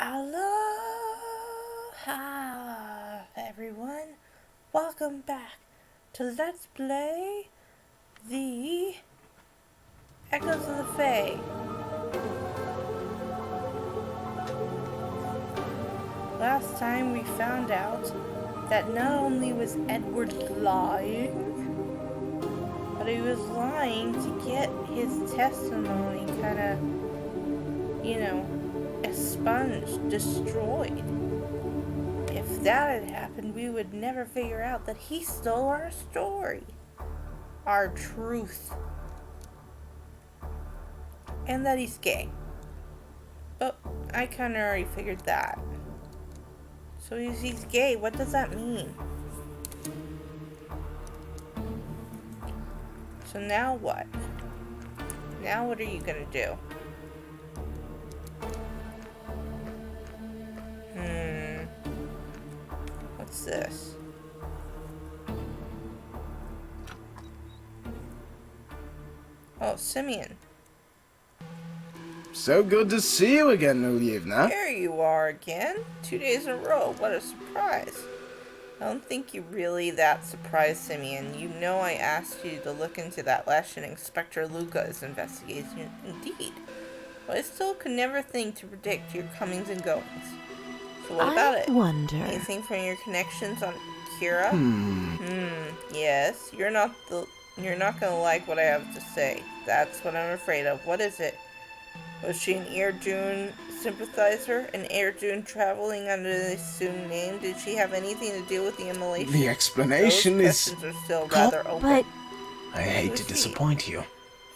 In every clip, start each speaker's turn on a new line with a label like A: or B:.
A: Aloha, everyone. Welcome back to Let's Play the Echoes of the Fae. Last time we found out that not only was Edward lying, but he was lying to get his testimony kind of, expunged, destroyed. If that had happened, we would never figure out that he stole our story, our truth, and that he's gay. But I kind of already figured that. So if he's gay, what does that mean? So now what? Now what are you gonna do? What's this? Oh, Simeon.
B: So good to see you again, Ulyevna.
A: There you are again. 2 days in a row. What a surprise. I don't think you're really that surprised, Simeon. You know I asked you to look into that Leshen Inspector Luca's investigation. Indeed. But I still could never think to predict your comings and goings. So what about it?
C: I wonder.
A: Anything from your connections on Kira? Yes. You're not gonna like what I have to say. That's what I'm afraid of. What is it? Was she an Erdune sympathizer? An Erdune traveling under the assumed name? Did she have anything to do with the immolation?
B: The explanation is...
A: Those questions are still rather open.
C: But
B: I hate to disappoint you.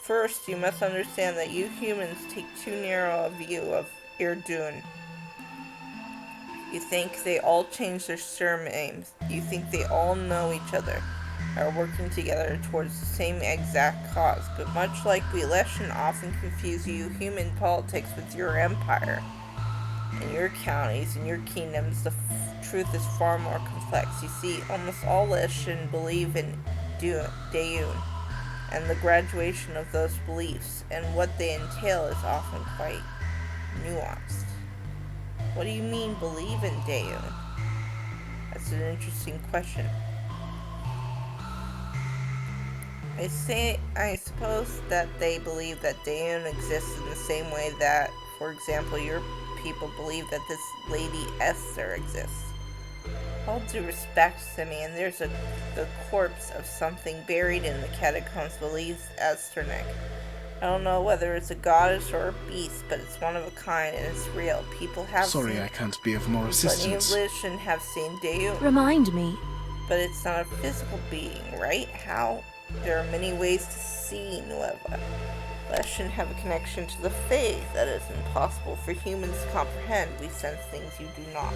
A: First, you must understand that you humans take too narrow a view of Erdune. You think they all change their surnames. You think they all know each other, are working together towards the same exact cause. But much like we Leshen often confuse you human politics with your empire. In your counties, in your kingdoms, the truth is far more complex. You see, almost all Leshen believe in Dayun, and the graduation of those beliefs and what they entail is often quite nuanced. What do you mean, believe in Dayun? That's an interesting question. I suppose that they believe that Dayun exists in the same way that, for example, your people believe that this Lady Esther exists. All due respect, Simeon, there's the corpse of something buried in the catacombs believes Esternik. I don't know whether it's a goddess or a beast, but it's one of a kind and it's real. People have
B: Sorry,
A: seen
B: I can't be of more
A: plenty of
B: assistance.
A: Leshen have seen Dayun.
C: remind me.
A: But it's not a physical being, right? How? There are many ways to see Nueva. Leshen have a connection to the faith that is impossible for humans to comprehend. We sense things you do not.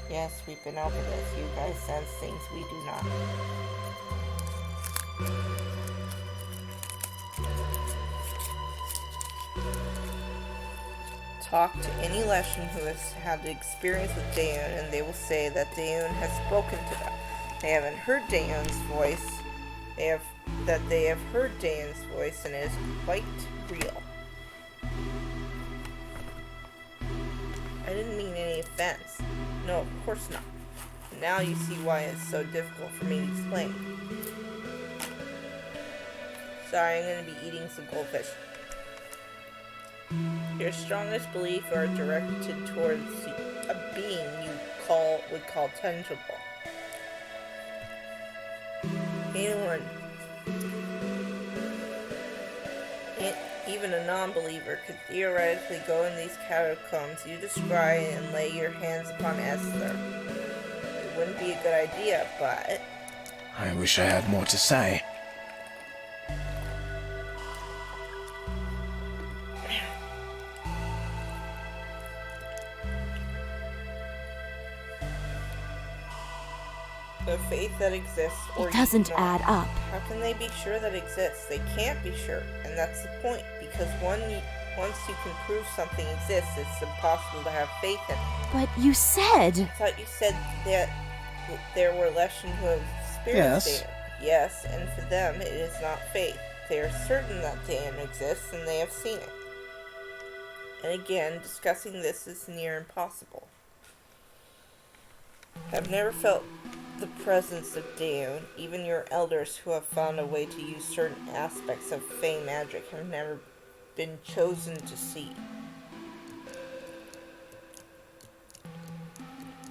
A: Yes, we've been over this. You guys sense things we do not. Talk to any Leshen who has had experience with Dayun, and they will say that Dayun has spoken to them. They haven't heard Dayun's voice. They have heard Dayun's voice, and it is quite real. I didn't mean any offense. No, of course not. Now you see why it's so difficult for me to explain. Sorry, I'm going to be eating some goldfish. Your strongest beliefs are directed towards a being you would call tangible. Anyone, even a non-believer, could theoretically go in these catacombs you describe and lay your hands upon Esther. It wouldn't be a good idea, but...
B: I wish I had more to say.
A: the faith that exists, or
C: It doesn't
A: you not.
C: add up.
A: How can they be sure that it exists? They can't be sure, and that's the point, because once you can prove something exists, it's impossible to have faith in it.
C: But you said...
A: I thought you said that there were Leshen who have experienced
B: Yes.
A: Dayun. Yes, and for them it is not faith. They are certain that Dayun exists, and they have seen it. And again, discussing this is near impossible. I've never felt the presence of Daon. Even your elders who have found a way to use certain aspects of Fey magic have never been chosen to see.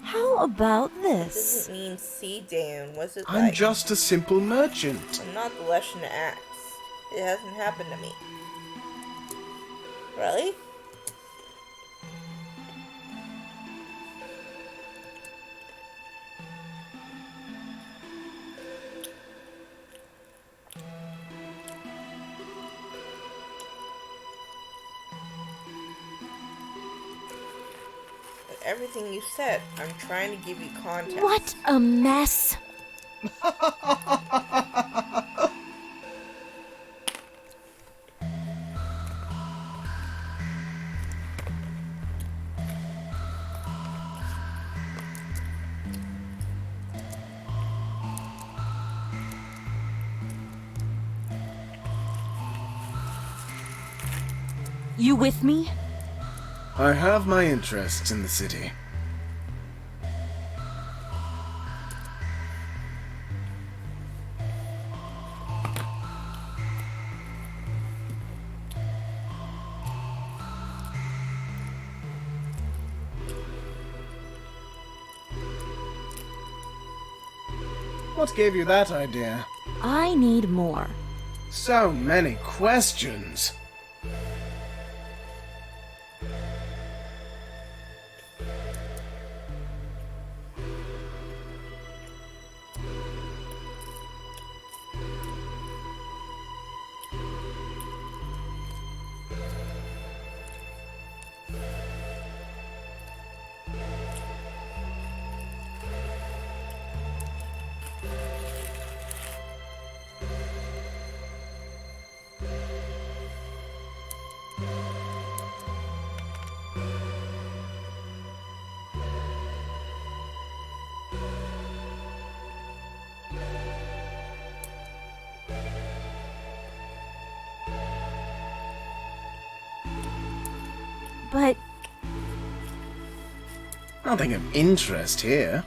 C: How about
A: It
C: this?
A: doesn't mean see Daon. What's it
B: I'm
A: like?
B: just a simple merchant.
A: I'm not the Leshen Axe. It hasn't happened to me. Really? With everything you said, I'm trying to give you context.
C: What a mess! You with me?
B: I have my interests in the city. What gave you that idea?
C: I need more.
B: So many questions.
C: But
B: Nothing of interest here.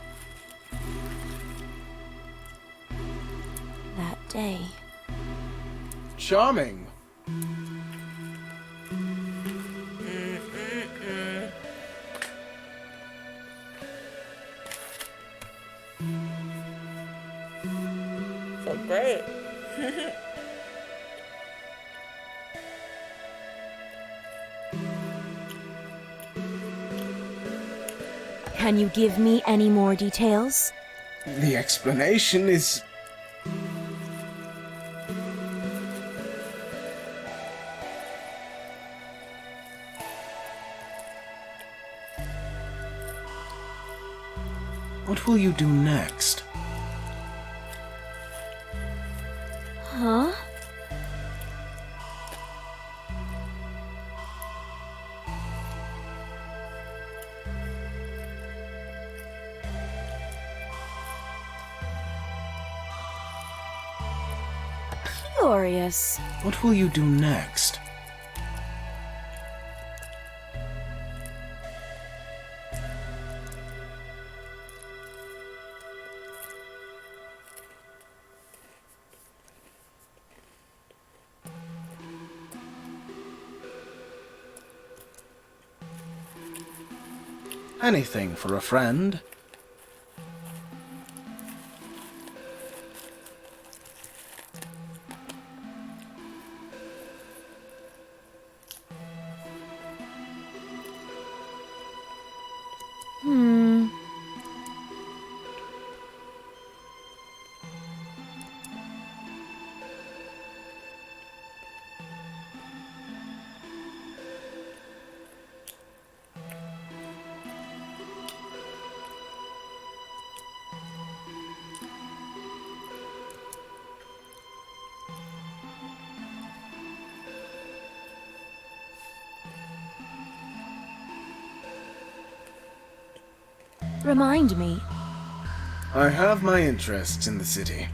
C: that day.
B: Charming.
A: So great.
C: Can you give me any more details?
B: The explanation is... What will you do next?
C: Huh? Curious.
B: What will you do next? Anything for a friend.
C: Remind me.
B: I have my interests in the city.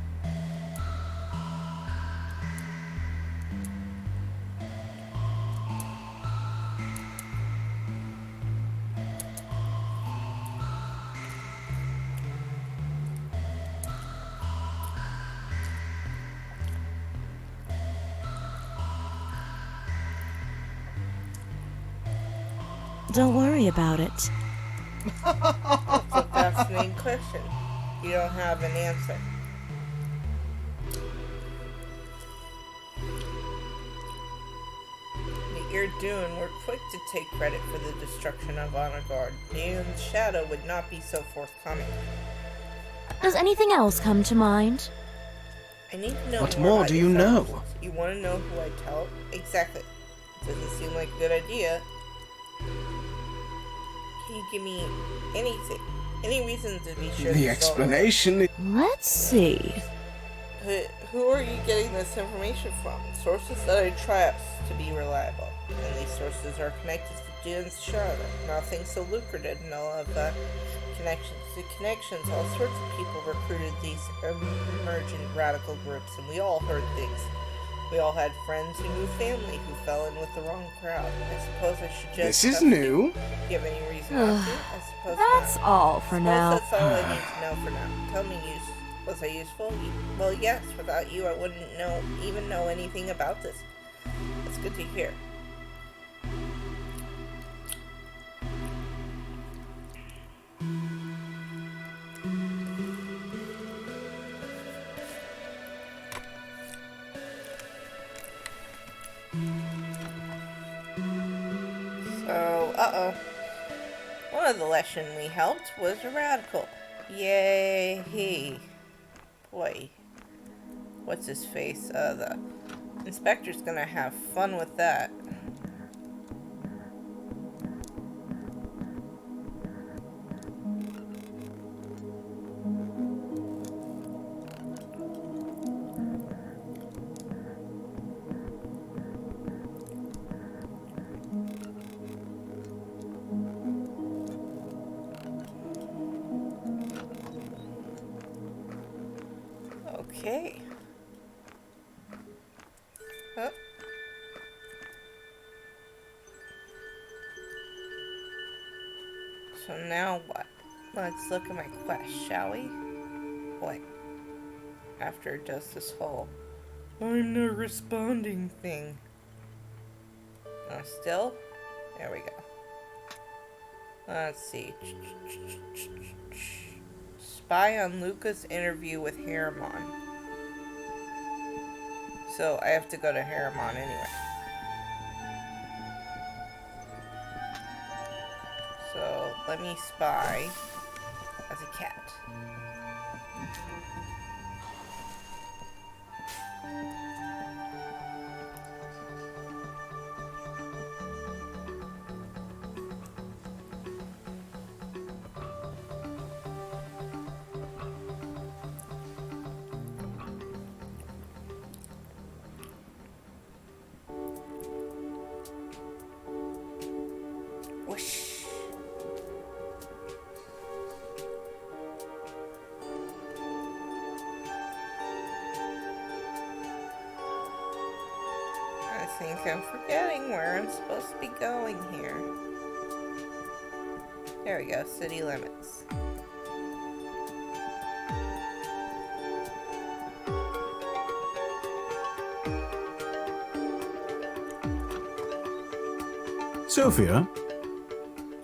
C: Don't worry about it.
A: That's a fascinating question. You don't have an answer. The Irdun were quick to take credit for the destruction of Honor Guard. Neon's shadow would not be so forthcoming.
C: Does anything else come to mind?
A: I need to know
B: What
A: more
B: more
A: about
B: do
A: your
B: you know?
A: fellows. You want to know who I tell? Exactly. Doesn't seem like a good idea. Can you give me anything? Any reason to be sure?
B: The
A: this is all right?
B: explanation is...
C: Let's see.
A: Who are you getting this information from? Sources that I trust to be reliable. And these sources are connected to Dune's Charlotte. Nothing so lucrative, no of connections to connections. All sorts of people recruited these emergent radical groups, and we all heard things. We all had friends who knew family who fell in with the wrong crowd. I suppose I should just...
B: This is
A: trust you.
B: new.
A: Do you have any reason not to? I suppose
C: That's
A: not.
C: all for
A: Suppose
C: now.
A: that's all I need to know for now. Tell me, was I useful? Well, yes. Without you, I wouldn't even know anything about this. That's good to hear. So, one of the lesson we helped was a radical. Yay! Boy, what's his face? The inspector's gonna have fun with that. Okay. Oh. So now what? Let's look at my quest, shall we? What? After it does this whole I'm not responding thing. Still? There we go. Let's see. Spy on Luca's interview with Harriman. So I have to go to Harriman anyway. So let me spy as a cat. Whoosh. I think I'm forgetting where I'm supposed to be going here. There we go, city limits.
D: Sophia?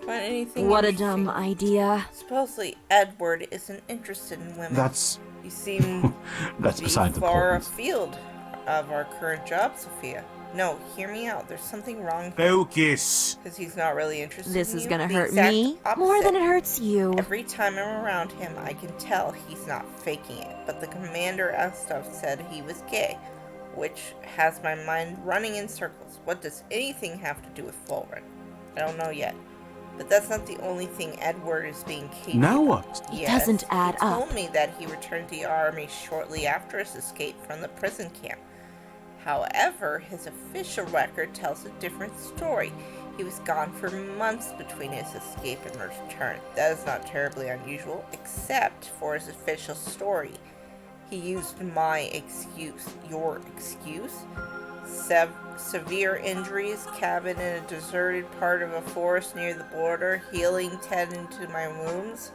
A: Find anything
C: What a
A: interesting?
C: dumb idea.
A: Supposedly Edward isn't interested in women.
D: That's
A: You seem
D: that's
A: to be
D: beside the
A: far
D: point.
A: afield of our current job, Sophia. No, hear me out. There's something wrong
D: Focus.
A: because he's not really interested
C: This
A: in
C: is
A: you.
C: gonna
A: The
C: hurt
A: exact
C: me more than
A: opposite.
C: it hurts you.
A: Every time I'm around him, I can tell he's not faking it. But the commander Estov said he was gay, which has my mind running in circles. What does anything have to do with Fulren? I don't know yet. But that's not the only thing Edward is being cagey
D: Now
A: about.
D: what?
C: It
A: Yes,
C: doesn't add
A: he told
C: up.
A: me that he returned to the army shortly after his escape from the prison camp. However, his official record tells a different story. He was gone for months between his escape and return. That is not terribly unusual, except for his official story. He used my excuse. Your excuse? Severe injuries, cabin in a deserted part of a forest near the border, healing tending to my wounds.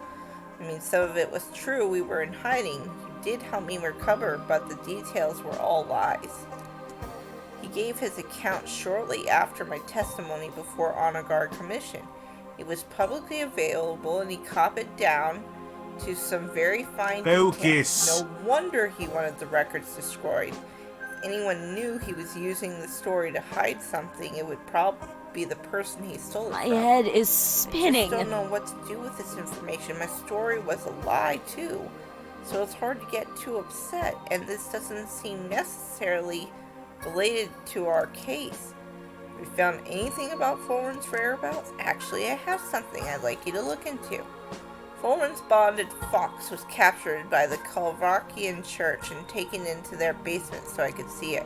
A: I mean, some of it was true. We were in hiding. He did help me recover, but the details were all lies. He gave his account shortly after my testimony before Honor Guard Commission. It was publicly available and he copied down to some very fine
D: Focus.
A: details. No wonder he wanted the records destroyed. If anyone knew he was using the story to hide something, it would probably be the person he stole it
C: My
A: from.
C: head is
A: I
C: spinning.
A: just don't know what to do with this information. My story was a lie, too. So it's hard to get too upset, and this doesn't seem necessarily related to our case. Have you found anything about Fulren's whereabouts? Actually, I have something I'd like you to look into. Fulren's bonded fox was captured by the Kalvakian church and taken into their basement so I could see it.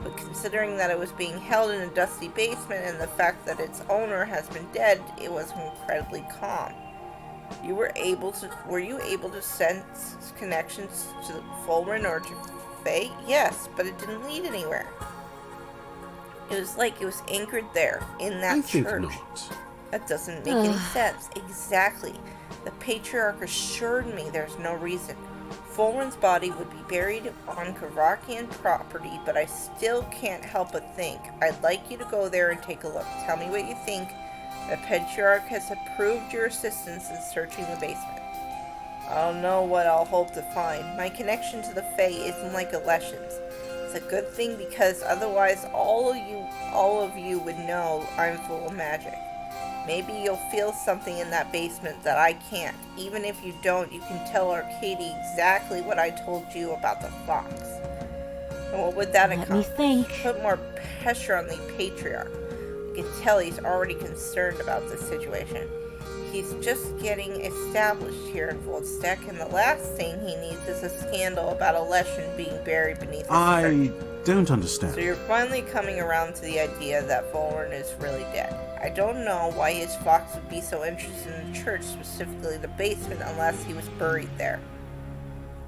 A: But considering that it was being held in a dusty basement and the fact that its owner has been dead, it was incredibly calm. Were you able to sense connections to Fulren or to Faye? Yes, but it didn't lead anywhere. It was like it was anchored there, in that
D: I
A: church.
D: think not.
A: That doesn't make any sense. Exactly. The patriarch assured me there's no reason. Fulren's body would be buried on Kavakian property, but I still can't help but think. I'd like you to go there and take a look. Tell me what you think. The patriarch has approved your assistance in searching the basement. I don't know what I'll hope to find. My connection to the Fae isn't like Alessian's. It's a good thing because otherwise all of you would know I'm full of magic. Maybe you'll feel something in that basement that I can't. Even if you don't, you can tell Arcady exactly what I told you about the fox. And what would that
C: Let me
A: accomplish?
C: think.
A: Put more pressure on the patriarch. You can tell he's already concerned about this situation. He's just getting established here in Volstech, and the last thing he needs is a scandal about Alessian being buried beneath his
D: I
A: church.
D: don't
A: So
D: understand.
A: you're finally coming around to the idea that Fulren is really dead. I don't know why his fox would be so interested in the church, specifically the basement, unless he was buried there.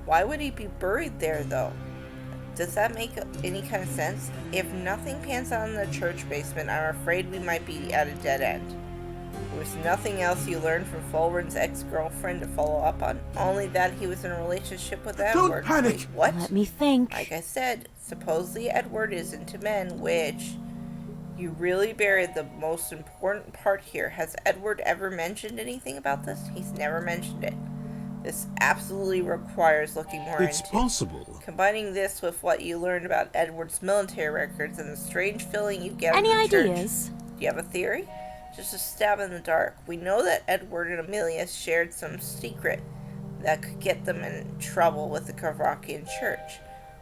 A: Why would he be buried there, though? Does that make any kind of sense? If nothing pans out in the church basement, I'm afraid we might be at a dead end. There was nothing else you learned from Fulren's ex-girlfriend to follow up on, only that he was in a relationship with Edward.
D: Don't panic!
A: Wait, what?
C: Let me think.
A: Like I said, supposedly Edward is into men, which you really buried the most important part here. Has Edward ever mentioned anything about this? He's never mentioned it. This absolutely requires looking more
D: It's
A: into.
D: possible.
A: Combining this with what you learned about Edward's military records and the strange feeling you get
C: Any
A: in the church.
C: ideas?
A: Do you have a theory? Just a stab in the dark. We know that Edward and Amelia shared some secret that could get them in trouble with the Kavakian church.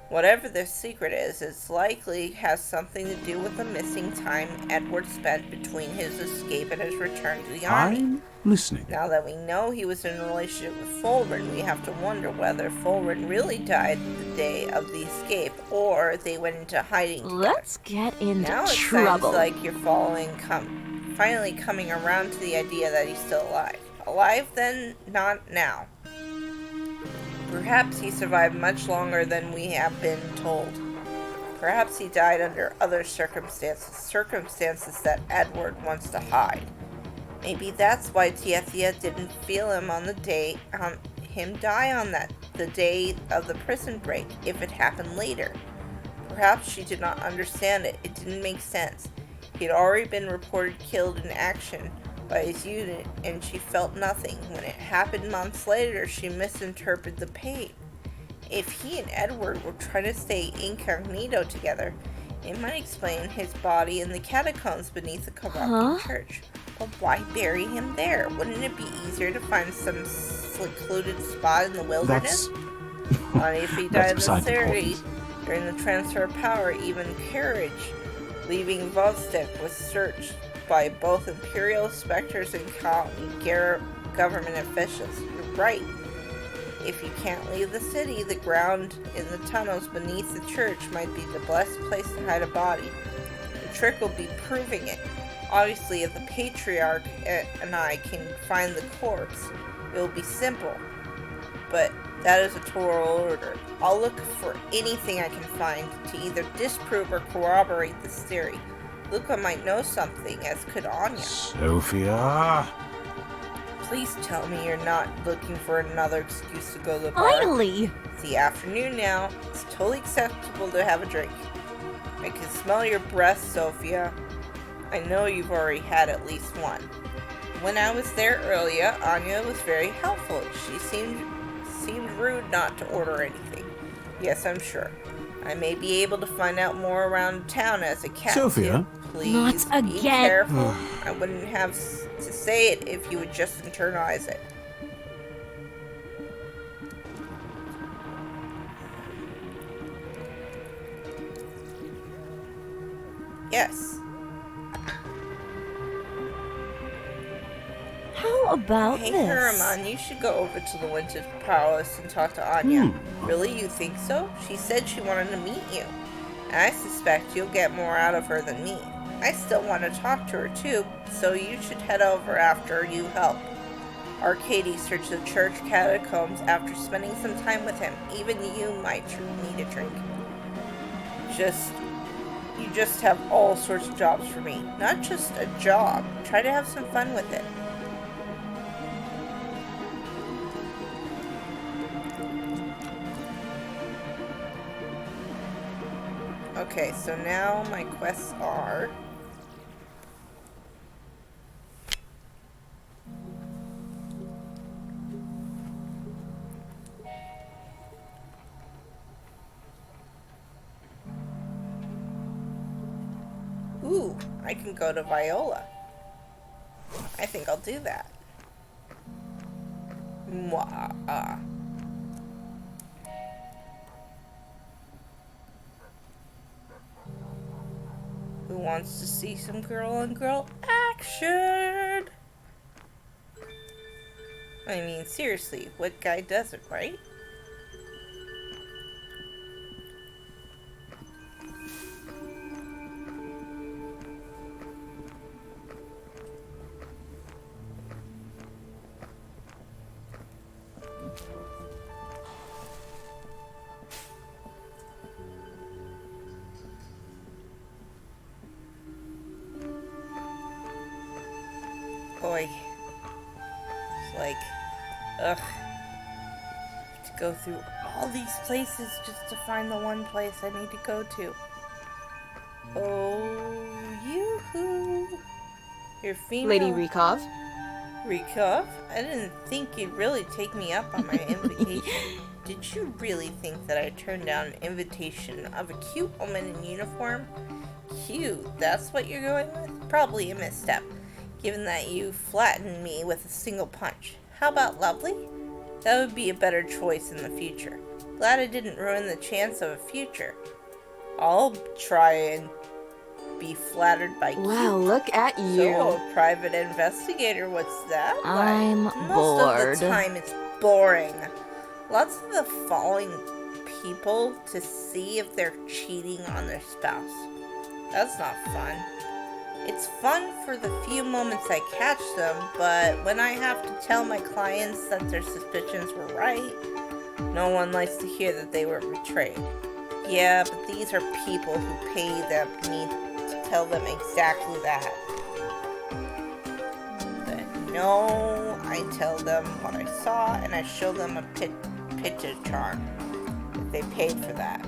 A: Whatever their secret is, it's likely has something to do with the missing time Edward spent between his escape and his return to the army.
D: I'm listening.
A: Now that we know he was in a relationship with Fulren, we have to wonder whether Fulren really died the day of the escape, or they went into hiding together.
C: Let's get into
A: Now it
C: trouble.
A: sounds like you're finally coming around to the idea that he's still alive. Alive then, not now. Perhaps he survived much longer than we have been told. Perhaps he died under other circumstances that Edward wants to hide. Maybe that's why Tiethia didn't feel him on the day the day of the prison break, if it happened later. Perhaps she did not understand it. It didn't make sense. He had already been reported killed in action by his unit, and she felt nothing. When it happened months later, she misinterpreted the pain. If he and Edward were trying to stay incognito together, it might explain his body in the catacombs beneath the Kavakian church. But why bury him there? Wouldn't it be easier to find some secluded spot in the wilderness? If he
D: That's
A: died in
D: beside the
A: sincerity
D: point.
A: during the transfer of power, even Courage, leaving Vostok, was searched by both imperial inspectors and government officials. You're right. If you can't leave the city, the ground in the tunnels beneath the church might be the best place to hide a body. The trick will be proving it. Obviously, if the Patriarch and I can find the corpse, it will be simple. But that is a tall order. I'll look for anything I can find to either disprove or corroborate this theory. Luca might know something, as could Anya.
D: Sophia!
A: Please tell me you're not looking for another excuse to go to the bar.
C: Finally!
A: It's the afternoon now. It's totally acceptable to have a drink. I can smell your breath, Sophia. I know you've already had at least one. When I was there earlier, Anya was very helpful. She seemed rude not to order anything. Yes, I'm sure. I may be able to find out more around town as a cat.
D: Sophia?
A: Please
C: Not
A: be
C: again.
A: careful. I wouldn't have to say it if you would just internalize it. Yes.
C: How about
A: Hey,
C: this?
A: Herman, you should go over to the Winter Palace and talk to Anya. Really, you think so? She said she wanted to meet you. And I suspect you'll get more out of her than me. I still want to talk to her too, so you should head over after you help. Arcady searched the church catacombs after spending some time with him. Even you might need a drink. You just have all sorts of jobs for me. Not just a job. Try to have some fun with it. Okay, so now my quests are... Ooh, I can go to Viola. I think I'll do that. Mwah. Who wants to see some girl-on-girl action? I mean, seriously, what guy doesn't, right? Boy. It's like, ugh. To go through all these places just to find the one place I need to go to. Oh, yoo-hoo. You're female.
E: Lady Rykov?
A: Rykov? I didn't think you'd really take me up on my invitation. Did you really think that I turned down an invitation of a cute woman in uniform? Cute, that's what you're going with? Probably a misstep, given that you flattened me with a single punch. How about lovely? That would be a better choice in the future. Glad I didn't ruin the chance of a future. I'll try and be flattered by cute.
E: Wow, look at you.
A: So, a private investigator, what's that like?
C: I'm
A: Most
C: bored.
A: of the time it's boring. Lots of the following people to see if they're cheating on their spouse. That's not fun. It's fun for the few moments I catch them, but when I have to tell my clients that their suspicions were right, no one likes to hear that they were betrayed. Yeah, but these are people who pay me to tell them exactly that. But no, I tell them what I saw and I show them a picture charm if they paid for that.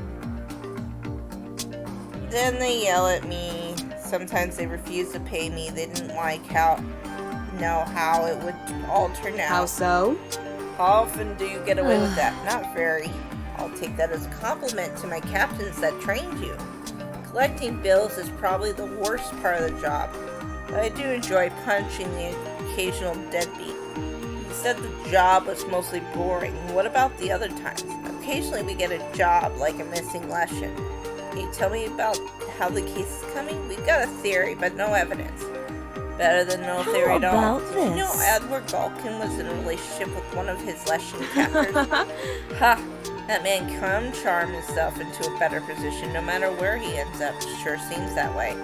A: Then they yell at me. Sometimes they refuse to pay me. They didn't like how it would all turn out.
E: How so?
A: How often do you get away with that? Not very. I'll take that as a compliment to my captains that trained you. Collecting bills is probably the worst part of the job, but I do enjoy punching the occasional deadbeat. You said the job was mostly boring. What about the other times? Occasionally we get a job like a missing lesson. Can you tell me about how the case is coming? We've got a theory, but no evidence. Better than no theory at all.
C: about
A: Did you know
C: this?
A: Edward Galkin was in a relationship with one of his Leshen captors? Ha! That man can charm himself into a better position no matter where he ends up. Sure seems that way.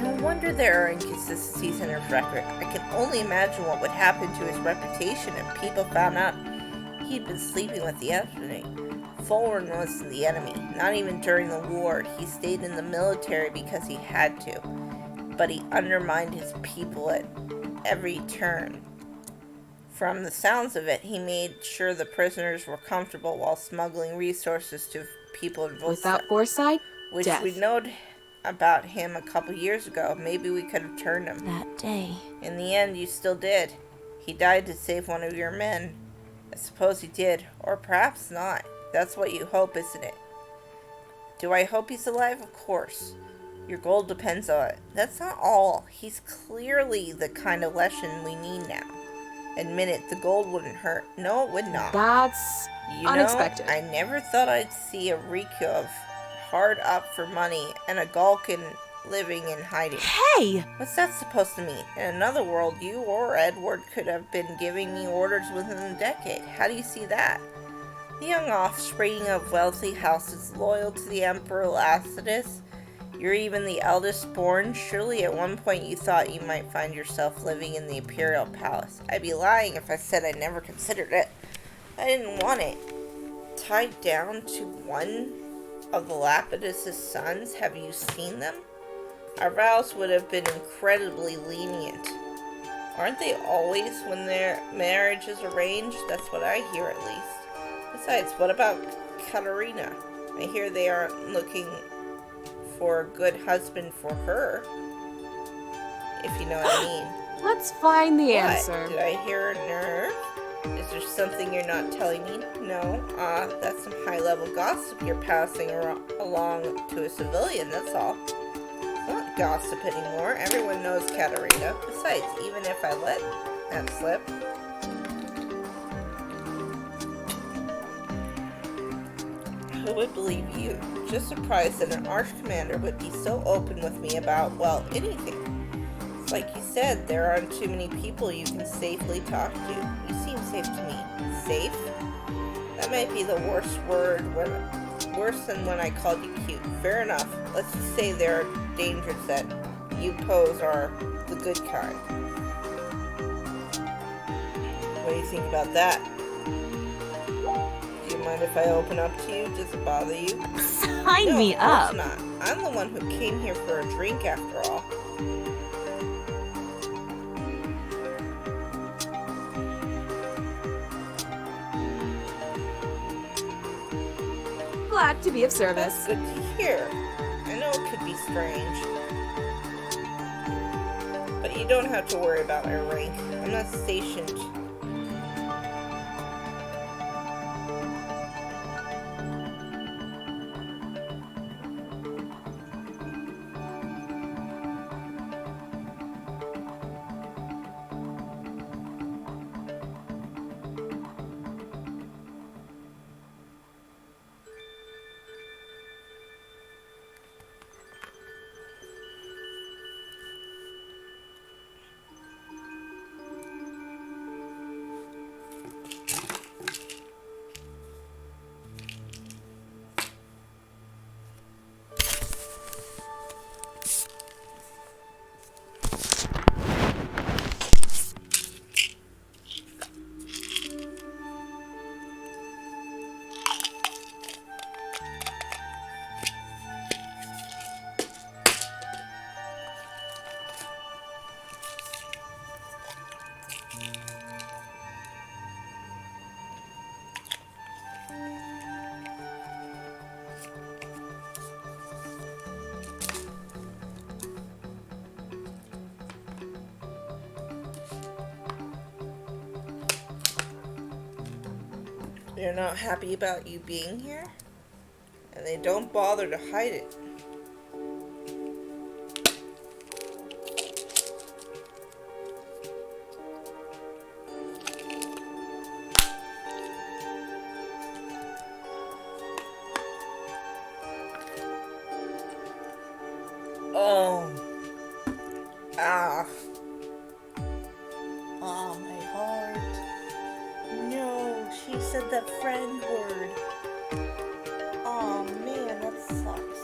A: No wonder there are inconsistencies in his record. I can only imagine what would happen to his reputation if people found out he'd been sleeping with the enemy. Fulren was the enemy. Not even during the war. He stayed in the military because he had to. But he undermined his people at every turn. From the sounds of it, he made sure the prisoners were comfortable while smuggling resources to people in Volstead,
E: Without foresight,
A: which
E: death.
A: we know about him a couple years ago. Maybe we could have turned him.
C: That day.
A: In the end, you still did. He died to save one of your men. I suppose he did, or perhaps not. That's what you hope, isn't it? Do I hope he's alive? Of course. Your gold depends on it. That's not all. He's clearly the kind of lesson we need now. Admit it, the gold wouldn't hurt. No, it would not.
E: That's unexpected.
A: I never thought I'd see a Rikyov hard up for money and a Galkin living in hiding.
C: Hey!
A: What's that supposed to mean? In another world, you or Edward could have been giving me orders within a decade. How do you see that? The young offspring of wealthy houses loyal to the Emperor Lacidus. You're even the eldest born. Surely at one point you thought you might find yourself living in the Imperial Palace. I'd be lying if I said I never considered it. I didn't want it. Tied down to one of the Lapidus' sons, have you seen them? Our vows would have been incredibly lenient. Aren't they always when their marriage is arranged? That's what I hear at least. Besides, what about Katerina? I hear they aren't looking for a good husband for her, if you know what I mean.
E: Let's find the
A: What?
E: answer.
A: Did I hear a nerve? Is there something you're not telling me? No. That's some high-level gossip you're passing along to a civilian, that's all. It's not gossip anymore. Everyone knows Katerina. Besides, even if I let that slip, who would believe you? Just surprised that an arch commander would be so open with me about, well, anything. It's like you said, there aren't too many people you can safely talk to. You seem safe to me. Safe? That might be the worst word, worse than when I called you cute. Fair enough. Let's just say there are dangers that you pose are the good kind. What do you think about that? Do you mind if I open up to you? Does it bother you?
C: Sign me
A: No, of
C: up.
A: course not. I'm the one who came here for a drink after all.
E: Glad to be of service.
A: That's good to hear. I know it could be strange, but you don't have to worry about my rank. I'm not stationed. They're not happy about you being here, and they don't bother to hide it. Oh. Ah. Oh, my heart. No, she said that friend word. Oh man, that sucks.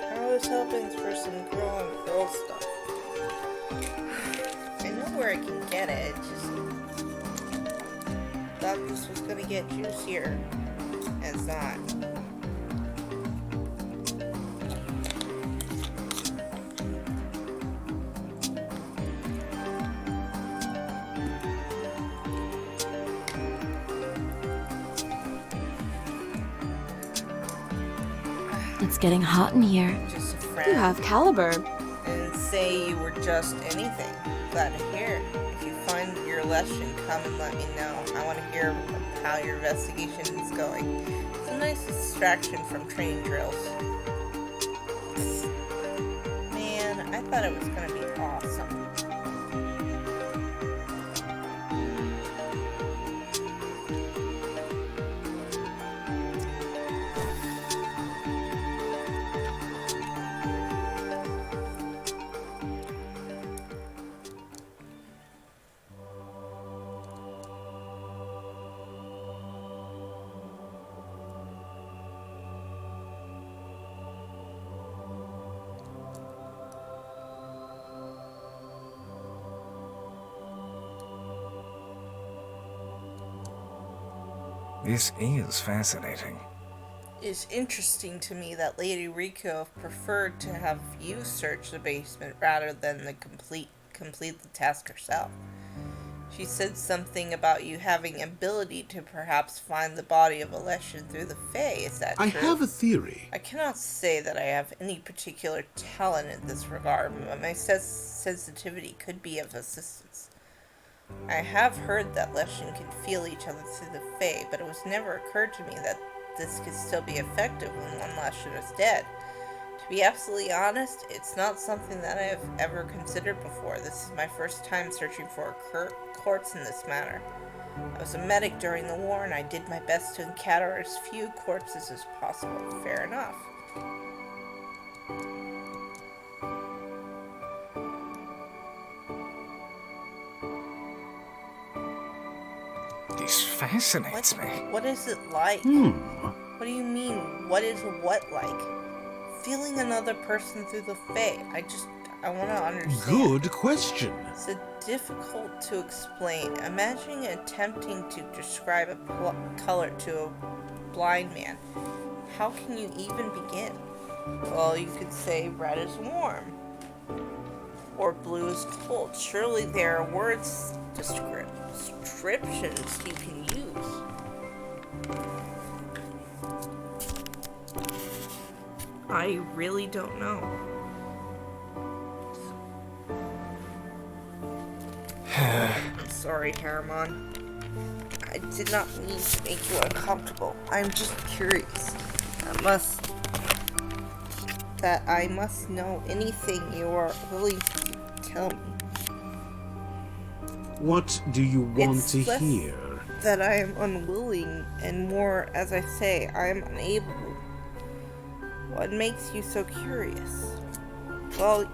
A: I was hoping for some girl on girl stuff. I know where I can get it, just thought this was gonna get juicier. It's not.
C: It's getting hot in here.
A: Just a
E: You
A: friend.
E: have caliber.
A: And say you were just anything. Glad to hear. If you find your lesson, come and let me know. I want to hear how your investigation is going. It's a nice distraction from training drills. Man, I thought it was going to be awesome.
F: This is fascinating.
A: It's interesting to me that Lady Rico preferred to have you search the basement rather than complete the task herself. She said something about you having ability to perhaps find the body of Alessian through the Fae. Is that true?
D: I have a theory.
A: I cannot say that I have any particular talent in this regard, but my sensitivity could be of assistance. I have heard that Leshen can feel each other through the Fae, but it was never occurred to me that this could still be effective when one Leshen is dead. To be absolutely honest, it's not something that I have ever considered before. This is my first time searching for a corpse in this manner. I was a medic during the war, and I did my best to encounter as few corpses as possible. Fair enough.
F: This fascinates me.
A: What is it like? What do you mean? What is what like? Feeling another person through the Fae. I want to understand.
D: Good question.
A: It's difficult to explain. Imagine attempting to describe a color to a blind man. How can you even begin? Well, you could say red is warm. Or blue is cold. Surely there are words, descriptions you can use. I really don't know. I'm sorry, Harriman. I did not mean to make you uncomfortable. I'm just curious. I must know anything you are willing to tell me.
D: What do you want
A: It's
D: to
A: less
D: hear?
A: That I am unwilling, and more, as I say, I am unable. What makes you so curious? Well,